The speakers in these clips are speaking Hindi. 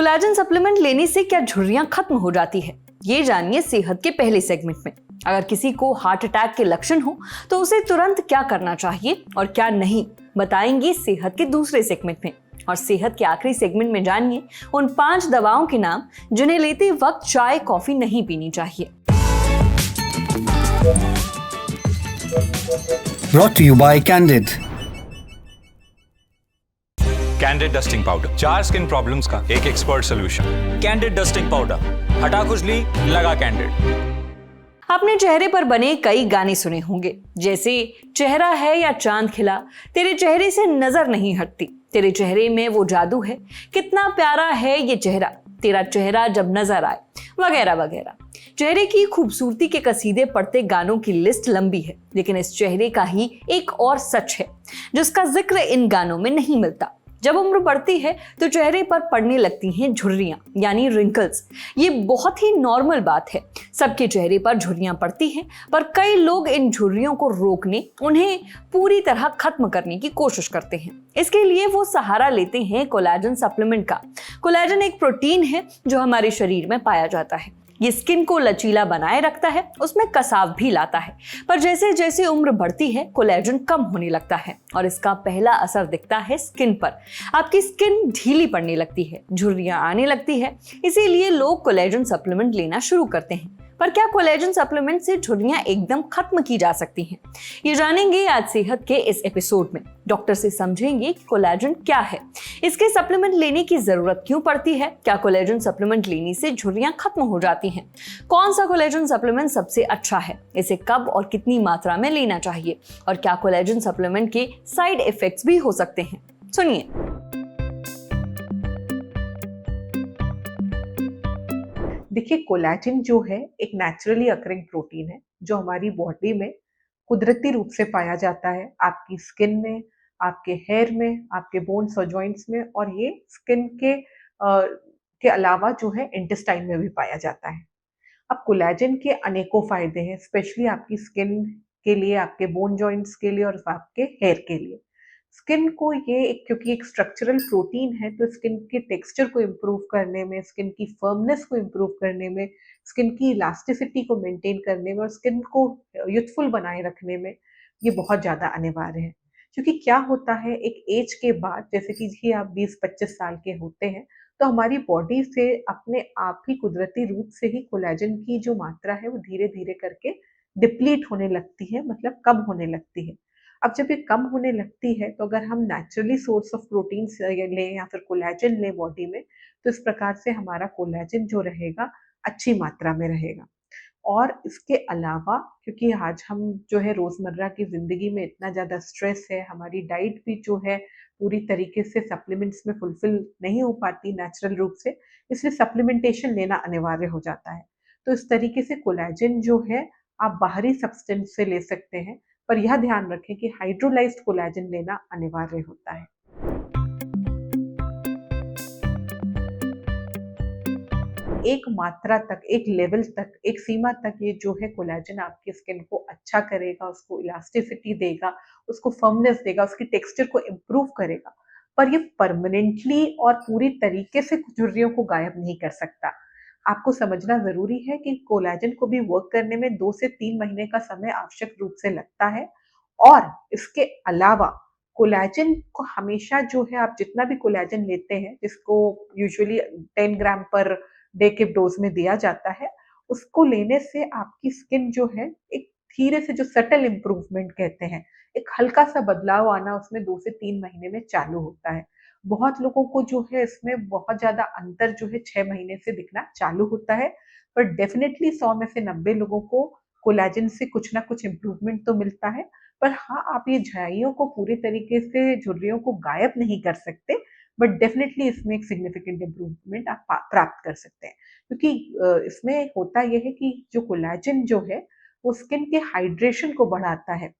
कोलेजन सप्लीमेंट लेने से क्या झुर्रियां खत्म हो जाती है, ये जानिए सेहत के पहले सेगमेंट में। अगर किसी को हार्ट अटैक के लक्षण हो तो उसे तुरंत क्या करना चाहिए और क्या नहीं, बताएंगे सेहत के दूसरे सेगमेंट में। और सेहत के आखिरी सेगमेंट में जानिए उन 5 दवाओं के नाम जिन्हें लेते वक्त चाय कॉफी नहीं पीनी चाहिए। Brought to you by Candid. Candid dusting powder, 4 skin problems का एक expert solution. Candid dusting powder, हटा खुजली, लगा कैंडिड। आपने चेहरे पर बने कई गाने सुने होंगे, जैसे चेहरा है या चांद खिला, तेरे चेहरे से नजर नहीं हटती, तेरे चेहरे में वो जादू है, कितना प्यारा है ये चेहरा, तेरा चेहरा जब नजर आए, वगैरह वगैरह। चेहरे की खूबसूरती के कसीदे पढ़ते गानों की लिस्ट लंबी है, लेकिन इस चेहरे का ही एक और सच है जिसका जिक्र इन गानों में नहीं मिलता। जब उम्र बढ़ती है तो चेहरे पर पड़ने लगती हैं झुर्रियां यानी रिंकल्स। ये बहुत ही नॉर्मल बात है, सबके चेहरे पर झुर्रियां पड़ती हैं, पर कई लोग इन झुर्रियों को रोकने, उन्हें पूरी तरह खत्म करने की कोशिश करते हैं। इसके लिए वो सहारा लेते हैं कोलेजन सप्लीमेंट का। कोलेजन एक प्रोटीन है जो हमारे शरीर में पाया जाता है। ये स्किन को लचीला बनाए रखता है, उसमें कसाव भी लाता है। पर जैसे जैसे उम्र बढ़ती है कोलेजन कम होने लगता है और इसका पहला असर दिखता है स्किन पर। आपकी स्किन ढीली पड़ने लगती है, झुर्रियां आने लगती है। इसीलिए लोग कोलेजन सप्लीमेंट लेना शुरू करते हैं। पर क्या कोलेजन सप्लीमेंट से झुर्रियां एकदम खत्म की जा सकती हैं? ये जानेंगे आज सेहत के इस एपिसोड में। डॉक्टर से समझेंगे कि कोलेजन क्या है, इसके सप्लीमेंट लेने की जरूरत क्यों पड़ती है, क्या कोलेजन सप्लीमेंट लेने से झुर्रियां खत्म हो जाती हैं, कौन सा कोलेजन सप्लीमेंट सबसे अच्छा है, इसे कब और कितनी मात्रा में लेना चाहिए, और क्या कोलेजन सप्लीमेंट के साइड इफेक्ट्स भी हो सकते हैं। सुनिए। देखिए, कोलेजन जो है एक नेचुरली अकरिंग प्रोटीन है जो हमारी बॉडी में कुदरती रूप से पाया जाता है, आपकी स्किन में, आपके हेयर में, आपके बोन्स और जॉइंट्स में, और ये स्किन के अलावा जो है इंटेस्टाइन में भी पाया जाता है। अब कोलेजन के अनेकों फायदे हैं, स्पेशली आपकी स्किन के लिए, आपके बोन जॉइंट्स के लिए और आपके हेयर के लिए। स्किन को ये क्योंकि एक स्ट्रक्चरल प्रोटीन है, तो स्किन के टेक्सचर को इम्प्रूव करने में, स्किन की फर्मनेस को इम्प्रूव करने में, स्किन की इलास्टिसिटी को मेंटेन करने में और स्किन को यूथफुल बनाए रखने में ये बहुत ज़्यादा अनिवार्य है। क्योंकि क्या होता है, एक एज के बाद, जैसे कि आप 20-25 साल के होते हैं, तो हमारी बॉडी से अपने आप ही कुदरती रूप से ही कोलेजन की जो मात्रा है वो धीरे धीरे करके डिप्लीट होने लगती है, मतलब कम होने लगती है। अब जब ये कम होने लगती है तो अगर हम नेचुरली सोर्स ऑफ प्रोटीन लें या फिर कोलेजन लें बॉडी में, तो इस प्रकार से हमारा कोलेजन जो रहेगा अच्छी मात्रा में रहेगा। और इसके अलावा क्योंकि आज हम जो है रोजमर्रा की जिंदगी में इतना ज्यादा स्ट्रेस है, हमारी डाइट भी जो है पूरी तरीके से सप्लीमेंट्स में फुलफिल नहीं हो पाती नेचुरल रूप से, इसलिए सप्लीमेंटेशन लेना अनिवार्य हो जाता है। तो इस तरीके से कोलेजन जो है आप बाहरी सब्सटेंस से ले सकते हैं, पर यह ध्यान रखें कि हाइड्रोलाइज्ड कोलेजन लेना अनिवार्य होता है। एक मात्रा तक, एक लेवल तक, एक सीमा तक ये जो है कोलेजन आपकी स्किन को अच्छा करेगा, उसको इलास्टिसिटी देगा, उसको फर्मनेस देगा, उसकी टेक्सचर को इम्प्रूव करेगा, पर ये परमानेंटली और पूरी तरीके से झुर्रियों को गायब नहीं कर सकता। आपको समझना जरूरी है कि कोलेजन को भी वर्क करने में 2 से 3 महीने का समय आवश्यक रूप से लगता है। और इसके अलावा कोलेजन को हमेशा जो है, आप जितना भी कोलेजन लेते हैं, जिसको यूजुअली 10 ग्राम पर डे के डोज में दिया जाता है, उसको लेने से आपकी स्किन जो है एक धीरे से, जो सटल इम्प्रूवमेंट कहते हैं, एक हल्का सा बदलाव आना उसमें 2 से 3 महीने में चालू होता है। बहुत लोगों को जो है इसमें बहुत ज्यादा अंतर जो है 6 महीने से दिखना चालू होता है, पर डेफिनेटली 100 में से 90 लोगों को कोलेजन से कुछ ना कुछ इम्प्रूवमेंट तो मिलता है। पर हाँ, आप ये झाइयों को पूरी तरीके से, झुर्रियों को गायब नहीं कर सकते, बट डेफिनेटली इसमें एक सिग्निफिकेंट इम्प्रूवमेंट आप प्राप्त कर सकते हैं। क्योंकि इसमें होता यह है कि जो कोलेजन जो है वो स्किन के हाइड्रेशन को बढ़ाता है।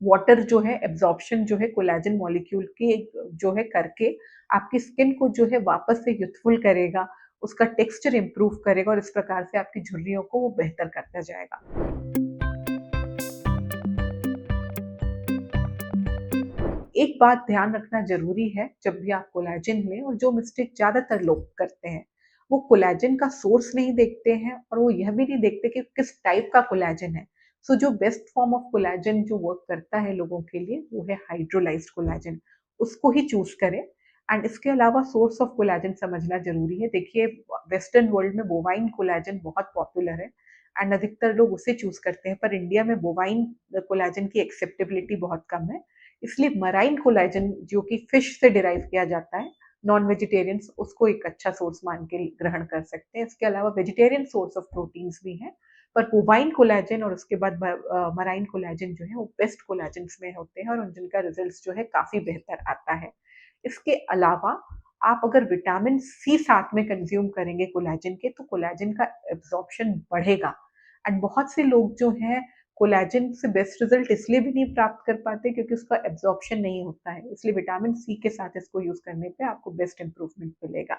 वाटर जो है एब्जॉर्प्शन जो है कोलेजन मॉलिक्यूल के जो है करके आपकी स्किन को जो है वापस से यूथफुल करेगा, उसका टेक्सचर इम्प्रूव करेगा और इस प्रकार से आपकी झुर्रियों को वो बेहतर करता जाएगा। एक बात ध्यान रखना जरूरी है जब भी आप कोलेजन लें, और जो मिस्टेक ज्यादातर लोग करते हैं, वो कोलेजन का सोर्स नहीं देखते हैं और वो यह भी नहीं देखते कि किस टाइप का कोलेजन है। सो जो बेस्ट फॉर्म ऑफ कोलेजन जो वर्क करता है लोगों के लिए, वो है हाइड्रोलाइज्ड कोलेजन, उसको ही चूज करें। एंड इसके अलावा सोर्स ऑफ कोलेजन समझना जरूरी है। देखिए, वेस्टर्न वर्ल्ड में बोवाइन कोलेजन बहुत पॉपुलर है एंड अधिकतर लोग उसे चूज करते हैं, पर इंडिया में बोवाइन कोलेजन की एक्सेप्टेबिलिटी बहुत कम है। इसलिए मराइन कोलेजन, जो कि फिश से डिराइव किया जाता है, नॉन वेजिटेरियंस उसको एक अच्छा सोर्स मान के ग्रहण कर सकते हैं। इसके अलावा वेजिटेरियन सोर्स ऑफ प्रोटीन्स भी हैं, पर बोवाइन कोलेजन और उसके बाद मराइन कोलेजन जो है वो बेस्ट कोलेजन्स में होते हैं और जिनका रिजल्ट्स जो है काफी बेहतर आता है। इसके अलावा आप अगर विटामिन सी साथ में कंज्यूम करेंगे कोलेजन के, तो कोलेजन का एब्जॉर्प्शन बढ़ेगा। एंड बहुत से लोग जो हैं कोलेजन से बेस्ट रिजल्ट इसलिए भी नहीं प्राप्त कर पाते क्योंकि उसका एब्जॉर्प्शन नहीं होता है। इसलिए विटामिन सी के साथ इसको यूज करने पे आपको बेस्ट इंप्रूवमेंट मिलेगा।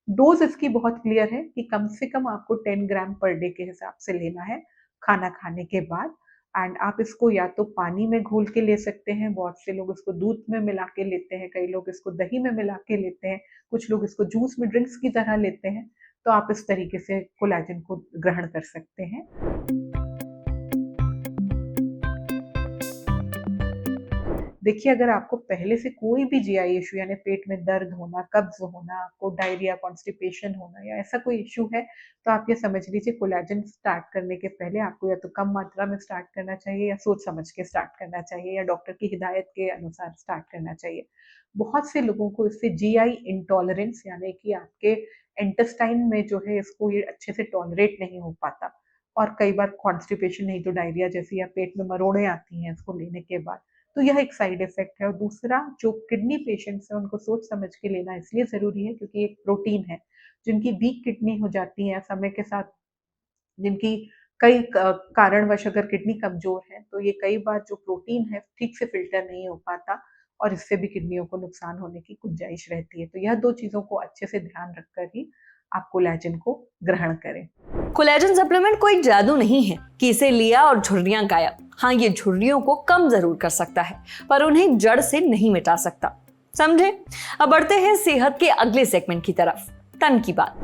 डोज इसकी बहुत क्लियर है कि कम से कम आपको 10 ग्राम पर डे के हिसाब से लेना है खाना खाने के बाद। एंड आप इसको या तो पानी में घोल के ले सकते हैं, बहुत से लोग इसको दूध में मिला के लेते हैं, कई लोग इसको दही में मिला के लेते हैं, कुछ लोग इसको जूस में ड्रिंक्स की तरह लेते हैं। तो आप इस तरीके से कोलेजन को ग्रहण कर सकते हैं। देखिए, अगर आपको पहले से कोई भी जीआई इशू यानी पेट में दर्द होना, कब्ज होना, आपको डायरिया, कॉन्स्टिपेशन होना या ऐसा कोई इशू है, तो आप ये समझ लीजिए कोलेजन स्टार्ट करने के पहले आपको या तो कम मात्रा में स्टार्ट करना चाहिए या सोच समझ के स्टार्ट करना चाहिए या डॉक्टर की हिदायत के अनुसार स्टार्ट करना चाहिए। बहुत से लोगों को इससे जीआई इंटॉलरेंस यानी कि आपके इंटेस्टाइन में जो है इसको ये अच्छे से टॉलरेट नहीं हो पाता, और कई बार कॉन्स्टिपेशन नहीं तो डायरिया जैसी या पेट में मरोड़े आती हैं इसको लेने के बाद। तो यह एक साइड इफेक्ट है। और दूसरा, जो किडनी पेशेंट्स हैं उनको सोच समझ के लेना इसलिए जरूरी है क्योंकि एक प्रोटीन है, जिनकी वीक किडनी हो जाती है समय के साथ, जिनकी कई कारणवश अगर किडनी कमजोर है, तो ये कई बार जो प्रोटीन है ठीक से फिल्टर नहीं हो पाता और इससे भी किडनियों को नुकसान होने की गुंजाइश रहती है। तो यह दो चीजों को अच्छे से ध्यान रखकर ही आप कोलेजन को ग्रहण करें। कोलेजन सप्लीमेंट कोई जादू नहीं है कि इसे लिया और झुर्रियां गायब। हाँ, ये झुर्रियों को कम जरूर कर सकता है, पर उन्हें जड़ से नहीं मिटा सकता। समझे? अब बढ़ते हैं सेहत के अगले सेगमेंट की तरफ, तन की बात।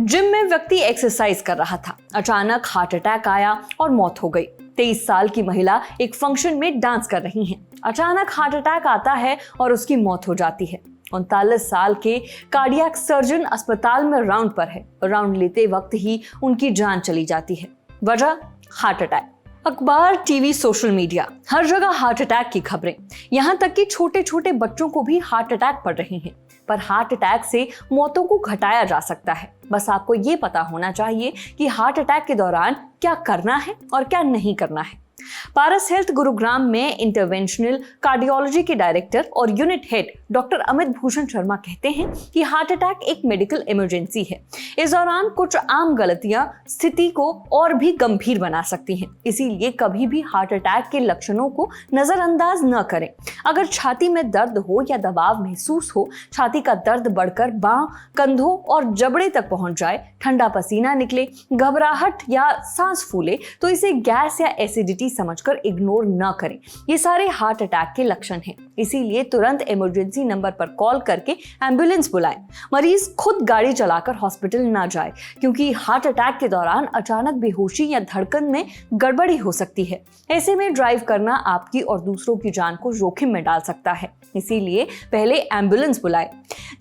जिम में व्यक्ति एक्सरसाइज कर रहा था, अचानक हार्ट अटैक आया और मौत हो गई। 23 साल की महिला एक फंक्शन में डांस कर रही हैं, अचानक हार्ट अटैक आता है और उसकी मौत हो जाती है। 39 साल के कार्डियक सर्जन अस्पताल में राउंड पर है, राउंड लेते वक्त ही उनकी जान चली जाती है। वजह हार्ट अटैक। अखबार, टीवी, सोशल मीडिया, हर जगह हार्ट अटैक की खबरें। यहाँ तक कि छोटे छोटे बच्चों को भी हार्ट अटैक पड़ रहे हैं। पर हार्ट अटैक से मौतों को घटाया जा सकता है। बस आपको ये पता होना चाहिए कि हार्ट अटैक के दौरान क्या करना है और क्या नहीं करना है। पारस हेल्थ गुरुग्राम में इंटरवेंशनल कार्डियोलॉजी के डायरेक्टर और unit head doctor Amit Bhushan Sharma कहते हैं कि हार्ट अटैक एक मेडिकल इमरजेंसी है। इस दौरान कुछ आम गलतियां स्थिति को और भी गंभीर बना सकती हैं, इसीलिए कभी भी हार्ट अटैक के लक्षणों को नजरअंदाज न करें। अगर छाती में दर्द हो या दबाव महसूस हो, छाती का दर्द बढ़कर बांह, कंधों और जबड़े तक पहुंच जाए, ठंडा पसीना निकले, घबराहट या सांस फूले, तो इसे गैस या एसिडिटी समझकर इग्नोर न करें। ये सारे हार्ट अटैक के लक्षण हैं, इसीलिए तुरंत इमरजेंसी नंबर पर कॉल करके एम्बुलेंस बुलाएं। मरीज खुद गाड़ी चलाकर हॉस्पिटल ना जाए, क्योंकि हार्ट अटैक के दौरान अचानक बेहोशी या धड़कन में गड़बड़ी हो सकती है। ऐसे में ड्राइव करना आपकी और दूसरों की जान को जोखिम में डाल सकता है, इसीलिए पहले एम्बुलेंस बुलाएं।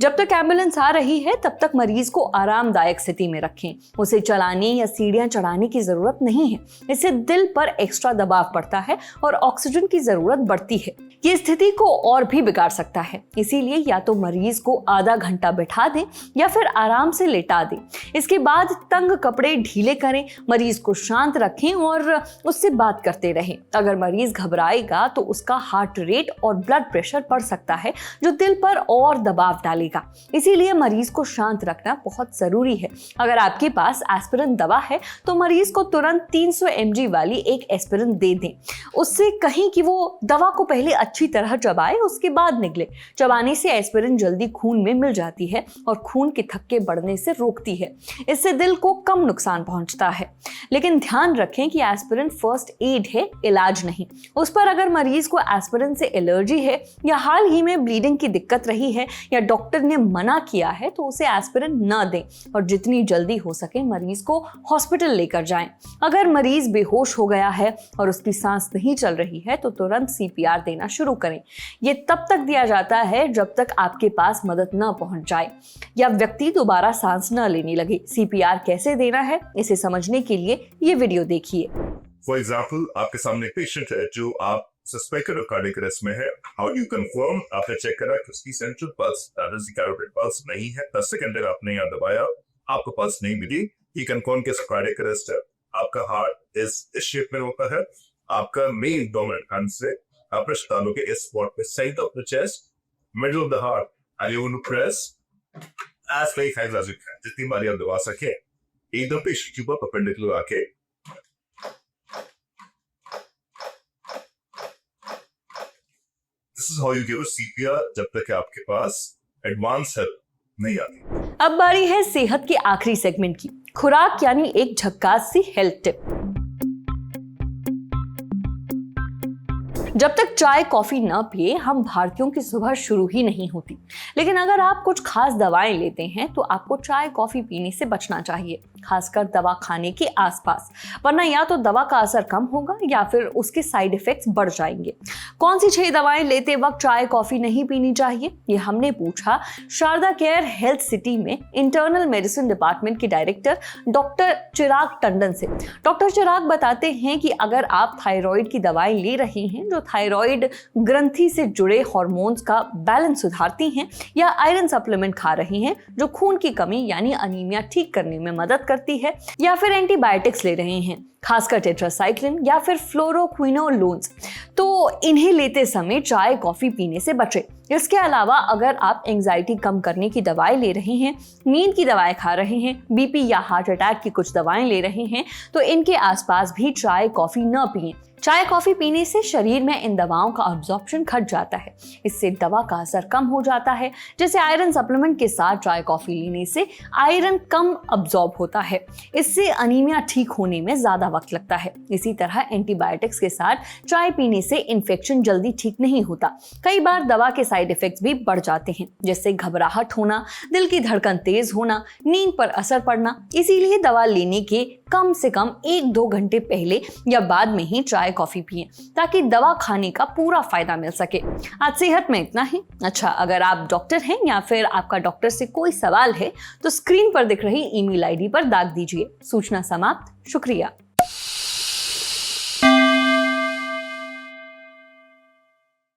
जब तक एम्बुलेंस आ रही है तब तक मरीज को आरामदायक स्थिति में रखें। उसे चलाने या सीढ़ियां चढ़ाने की जरूरत नहीं है, इससे दिल पर एक्स्ट्रा दबाव पड़ता है और ऑक्सीजन की जरूरत बढ़ती है। ये स्थिति को और भी बिगाड़ सकता है, इसीलिए या तो मरीज को आधा घंटा बैठा दें या फिर आराम से लेटा दें। इसके बाद तंग कपड़े ढीले करें, मरीज को शांत रखें और उससे बात करते रहें। अगर मरीज घबराएगा तो उसका हार्ट रेट और ब्लड प्रेशर बढ़ सकता है, जो दिल पर और दबाव डालेगा। इसीलिए मरीज को शांत रखना बहुत जरूरी है। अगर आपके पास एस्पिरिन दवा है तो मरीज को तुरंत 300 mg वाली एक एस्पिरिन दे दें। उससे कहीं कि वो दवा को पहले अच्छी तरह चबा चबाए उसके बाद निगले। चबाने से एस्पिरिन जल्दी खून में मिल जाती है और खून के थक्के बढ़ने से रोकती है। इससे दिल को कम नुकसान पहुंचता है। लेकिन ध्यान रखें कि एस्पिरिन फर्स्ट एड है, इलाज नहीं। उस पर अगर मरीज को एस्पिरिन से एलर्जी है या हाल ही में ब्लीडिंग की दिक्कत रही है या डॉक्टर ने मना किया है तो उसे एस्पिरिन न दें और जितनी जल्दी हो सके मरीज को हॉस्पिटल लेकर जाएं। अगर मरीज बेहोश हो गया है और उसकी सांस नहीं चल रही है तो तुरंत CPR देना शुरू करें। यह तब तक दिया जाता है जब तक आपके पास मदद न पहुंच जाए या व्यक्ति दोबारा सांस न लेने लगे। CPR कैसे देना है इसे समझने के लिए ये वीडियो देखिए। फॉर एग्जाम्पल, आपके सामने पेशेंट है जो आप सस्पेक्टेड कार्डियक अरेस्ट में है। How do you confirm? आपने चेक करा कि उसकी central pulse, that is the carotid pulse नहीं है। 10 सेकंड तक आपने यहाँ दबाया, आपको पल्स नहीं मिली, ये कंफर्म कि कार्डियक अरेस्ट है। आपका हार्ट इस शेप में होता है। आपका मेन डोमिनेंट हैंड से आप प्रेस डालोगे इस स्पॉट पे, side of the chest, middle of the heart, and you want to press as many times as you can, जितनी बारी आप दबा सके। एकदम पेशेंट के ऊपर परपेंडिकुलर आके This is how you give a CPR जब तक कि आपके पास एडवांस हेल्प नहीं आती। अब बारी है सेहत के आखिरी सेगमेंट की, खुराक यानी एक झक्कास सी हेल्थ टिप। जब तक चाय कॉफी ना पिए हम भारतीयों की सुबह शुरू ही नहीं होती। लेकिन अगर आप कुछ खास दवाएं लेते हैं तो आपको चाय कॉफी पीने से बचना चाहिए, खासकर दवा खाने के आसपास, वरना या तो दवा का असर कम होगा या फिर उसके साइड इफेक्ट्स बढ़ जाएंगे। कौन सी 6 दवाएं लेते वक्त चाय कॉफी नहीं पीनी चाहिए, ये हमने पूछा शारदा केयर हेल्थ सिटी में इंटरनल मेडिसिन डिपार्टमेंट के डायरेक्टर डॉक्टर चिराग टंडन से। डॉक्टर चिराग बताते हैं कि अगर आप थायराइड की दवाएं ले रहे हैं जो थायराइड ग्रंथि से जुड़े हार्मोन्स का बैलेंस सुधारती हैं, या आयरन सप्लीमेंट खा रहे हैं जो खून की कमी यानी अनीमिया ठीक करने में मदद करती है, या फिर एंटीबायोटिक्स ले रहे हैं खासकर टेट्रासाइक्लिन या फिर फ्लोरोक्विनोलोन्स, तो इन्हें लेते समय चाय कॉफी पीने से बचें। इसके अलावा अगर आप एंजाइटी कम करने की दवाएं ले रहे हैं, नींद की दवाएं खा रहे हैं, बीपी या हार्ट अटैक की कुछ दवाएं ले रहे हैं तो इनके आसपास भी चाय कॉफी न पिएं। चाय कॉफी पीने से शरीर में इन दवाओं का अब्जॉर्प्शन घट जाता है, इससे दवा का असर कम हो जाता है। जैसे आयरन सप्लीमेंट के साथ चाय कॉफी लेने से आयरन कम अब्जॉर्ब होता है, इससे अनीमिया ठीक होने में ज्यादा वक्त लगता है। इसी तरह एंटीबायोटिक्स के साथ चाय पीने से इन्फेक्शन जल्दी ठीक नहीं होता। कई बार दवा के साइड इफेक्ट्स भी बढ़ जाते हैं, जैसे घबराहट होना, दिल की धड़कन तेज होना, नींद पर असर पड़ना। इसीलिए दवा लेने के कम से कम 1-2 घंटे पहले या बाद में ही चाय कॉफी पिएं ताकि दवा खाने का पूरा फायदा मिल सके। आज सेहत में इतना ही। अच्छा, अगर आप डॉक्टर हैं या फिर आपका डॉक्टर से कोई सवाल है तो स्क्रीन पर दिख रही ईमेल आईडी पर दाग दीजिए। सूचना समाप्त। शुक्रिया।